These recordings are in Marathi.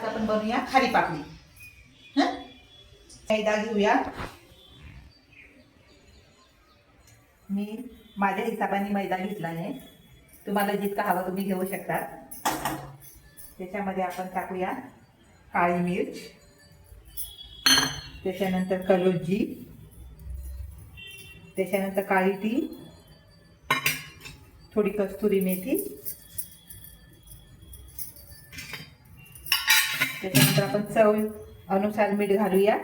आज आपण बनवूया खारी पापडी। मैदा घेऊया। मी माझ्या हिशोबाने मैदा घेतला आहे, तुम्हाला जितका हवा तुम्ही घेऊ शकता। त्याच्यामध्ये आपण टाकूया काळी मिर्च, त्याच्यानंतर कलोजी, त्याच्यानंतर काळी तीळ, थोडी कस्तुरी मेथी, त्याच्यानंतर आपण चव अनुसार मीठ घालूया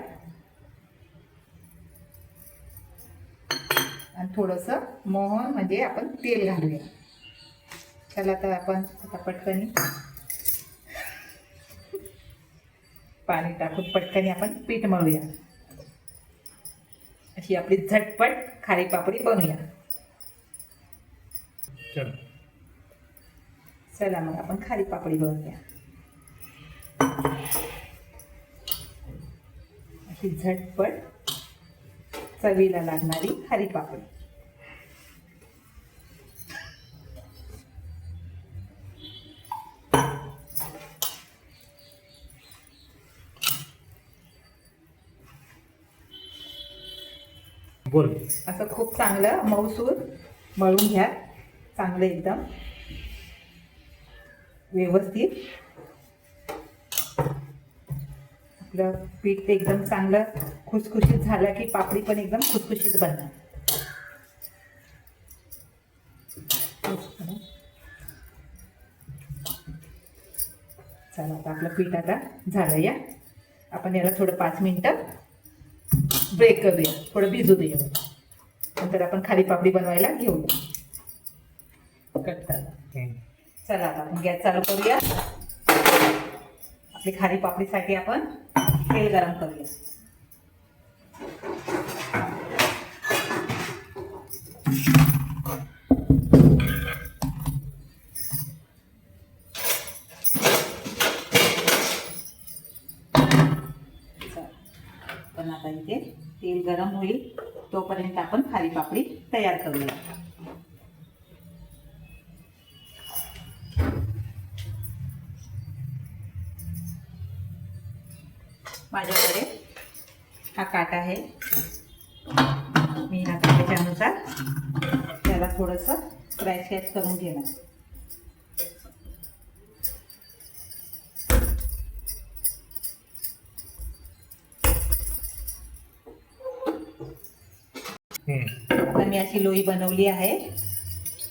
आणि थोडंसं मोहन म्हणजे आपण तेल घालूया। चला तर आपण आता पटकन पाणी टाकून पटकन आपण पीठ मळूया। अशी आपली झटपट खारी पापडी बनवूया। चला मग आपण खारी पापडी बनवूया। अशी झटपट चवीला लागणारी खारी पापडी। बोल। असं खूप चांगलं मऊसूर मळून घ्या, चांगलं एकदम व्यवस्थित। आपलं पीठ एकदम चांगलं खुसखुशीत झालं की पापडी पण एकदम खुसखुशीत बनणार। चला आता आपलं पीठ आता झालं या, आपण याला थोडं 5 मिनिटं ब्रेक करूया, थोडं भिजू देऊया, नंतर आपण खारी पापडी बनवायला घेऊया। चला आता आपण गॅस चालू करूया। आपली खारी पापडीसाठी आपण तेल गरम करूया। पण आता इथे तेल गरम होईल तोपर्यंत आपण खारी पापडी तयार करूया। माझ्याकडे हा काटा आहे, मी आता त्याच्यानुसार त्याला थोडंसं स्क्रॅच करून घेणार। आता मी अशी लोई बनवली आहे,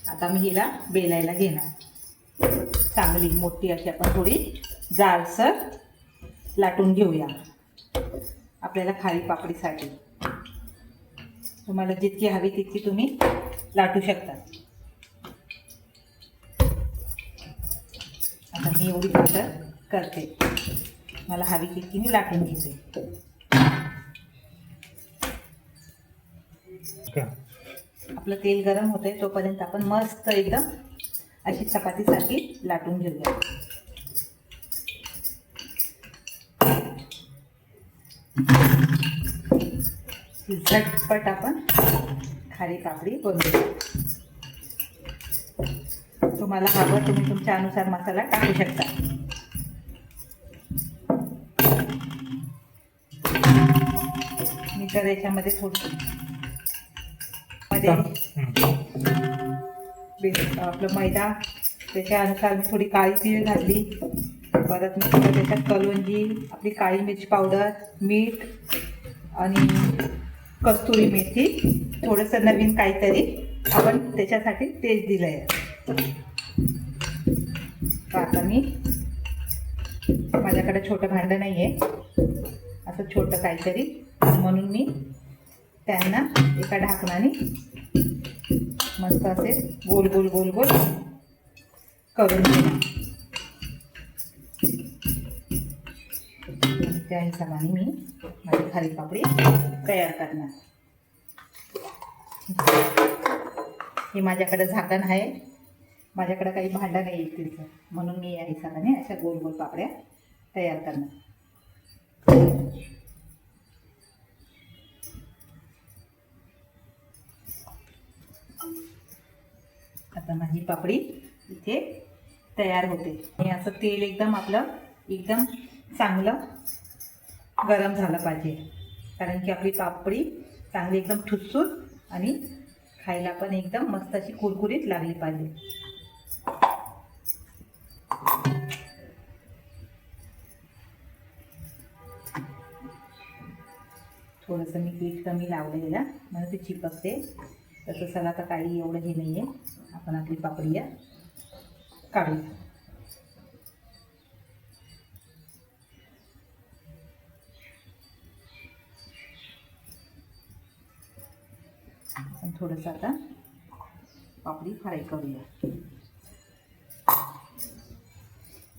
आता मी हिला बेलायला घेणार। चांगली मोठी अशी आपण थोडी जाडसर लाटून घेऊया आपल्याला खारी पापडीसाठी। तुम्हाला जितकी हवी तितकी तुम्ही लाटू शकता। आता मी एवढी पातळ करते, मला हवी तितकी मी लाटून घेते। आपलं तेल गरम होतंय तोपर्यंत आपण मस्त एकदम अशी चपातीसारखी लाटून घेऊया। झटपट आपण खारी पापडी बनवूया। तुम्हाला हवं तुम्ही तुमच्या अनुसार मसाला टाकू शकता। मी तर याच्यामध्ये थोडी आपलं मैदा, त्याच्या अनुसार मी थोडी काळी तीळ घातली, परत मी थोडं त्याच्यात कलोंजी, आपली काळी मिरची पावडर, मीठ आणि कस्तुरी मेथी, थोडंसं नवीन काहीतरी आपण त्याच्यासाठी टेस्ट दिलं आहे। आता मी माझ्याकडे छोटं भांडं नाही आहे, असं छोटं काहीतरी, म्हणून मी त्यांना एका ढाकणाने मस्त असे गोल गोल गोल गोल करून घेणार। त्या हिशोबाने मी माझी खारी पापडी तयार करणार। हे माझ्याकडे झाकण आहे, माझ्याकडे काही भांडं नाही इकडचं, म्हणून मी या हिशोबाने अशा गोल गोल पापड्या तयार करणार। आता माझी पापडी इथे तयार होते। आणि असं तेल एकदम आपलं एकदम चांगलं गरम झालं पाहिजे, कारण की आपली पापडी चांगली एकदम ठुससूर आणि खायला पण एकदम मस्त अशी कुरकुरीत लागली पाहिजे. थोडंसं मी पीठ कमी लावलेलं म्हणून ते चिपकते. तसं चला आता काही एवढं हे नाही आहे. आपण आपली पापडी या काढूया. थोडंसं आता पापडी फ्राय करूया.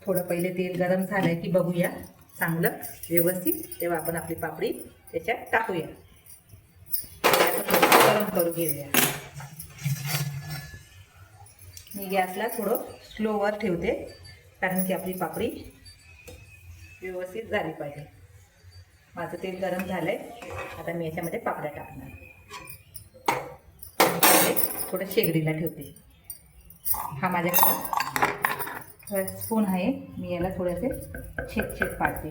थोडं पहिले तेल गरम झालंय की बघूया चांगलं व्यवस्थित, तेव्हा आपण आपली पापडी त्याच्यात टाकूया. गरम करू घेऊया. मी गॅसला थोडं स्लोवर ठेवते, कारण की आपली पापडी व्यवस्थित झाली पाहिजे. माझं तेल गरम झालंय. आता मी याच्यामध्ये पापड्या टाकणार. थोडं शेगडीला ठेवते. हा माझ्याकडं स्पून आहे. मी याला थोडेसे छेद पाडते.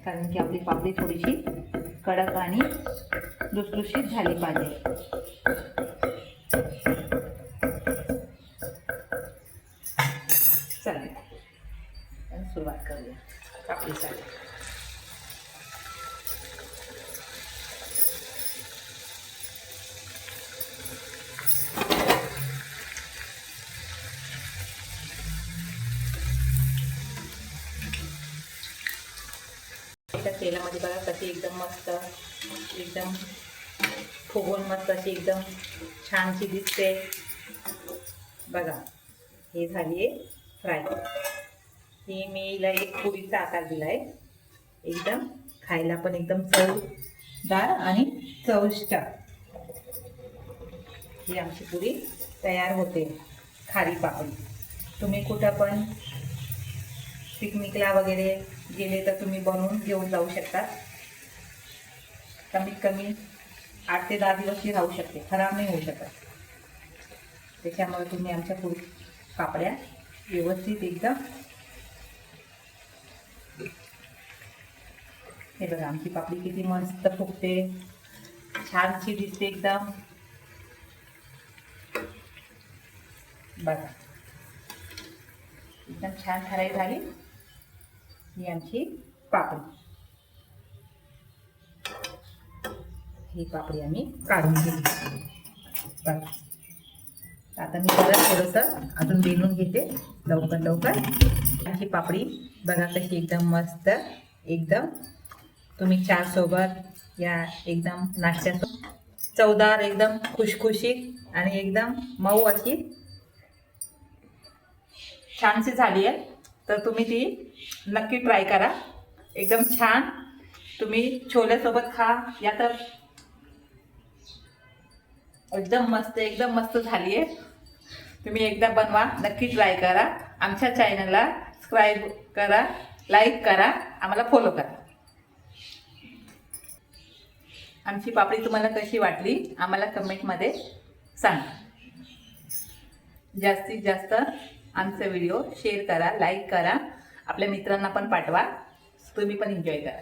कारण की आपली पापडी थोडीशी कडक आणि लुसलुशीत झाली पाहिजे. चालेल, सुरुवात करूया पापडीसाठी. त्या तेलामध्ये बघा कशी एकदम मस्त, एकदम फुगून मस्त अशी एकदम छानशी दिसते बघा. हे झाली आहे फ्राय. ही मी हिला एक पुरीचा आकार दिला आहे. एकदम खायला पण एकदम चवदार आणि चविष्ट ही आमची पुरी तयार होते. खारी पापडी. तुम्ही कुठं पण पिकनिकला वगैरे गेले तर तुम्ही बनवून घेऊन जाऊ शकता. कमीत कमी 8 ते 10 दिवस ही राहू शकते, खराब नाही होऊ शकत. त्याच्यामुळे तुम्ही आमच्या पापड्या व्यवस्थित एकदम, हे बघा आमची पापडी किती मस्त फुगते, छानशी दिसते एकदम बघा. एकदम छान फ्राय झाली ही आमची पापडी. ही पापडी आम्ही काढून घेतली बघा. आता मी परत थोडंसं अजून बेलून घेते लवकर. आमची पापडी बघा कशी एकदम मस्त, एकदम तुम्ही चहा सोबत या एकदम नाश्त्यासोबत चवदार, एकदम खुशखुशीत आणि एकदम मऊ अशी छानशी झाली आहे. तर तुम्ही ती नक्की ट्राय करा. एकदम छान. तुम्ही छोल्यासोबत खा, या तर एकदम मस्त झाली आहे. तुम्ही एकदा बनवा, नक्की ट्राय करा. आमच्या चॅनलला सबस्क्राईब करा, लाईक करा, आम्हाला फॉलो करा. आमची पापडी तुम्हाला कशी वाटली आम्हाला कमेंटमध्ये सांगा. जास्तीत जास्त आमचा व्हिडिओ शेअर करा, लाईक करा, आपल्या मित्रांना पण पाठवा. तुम्ही पण एन्जॉय करा.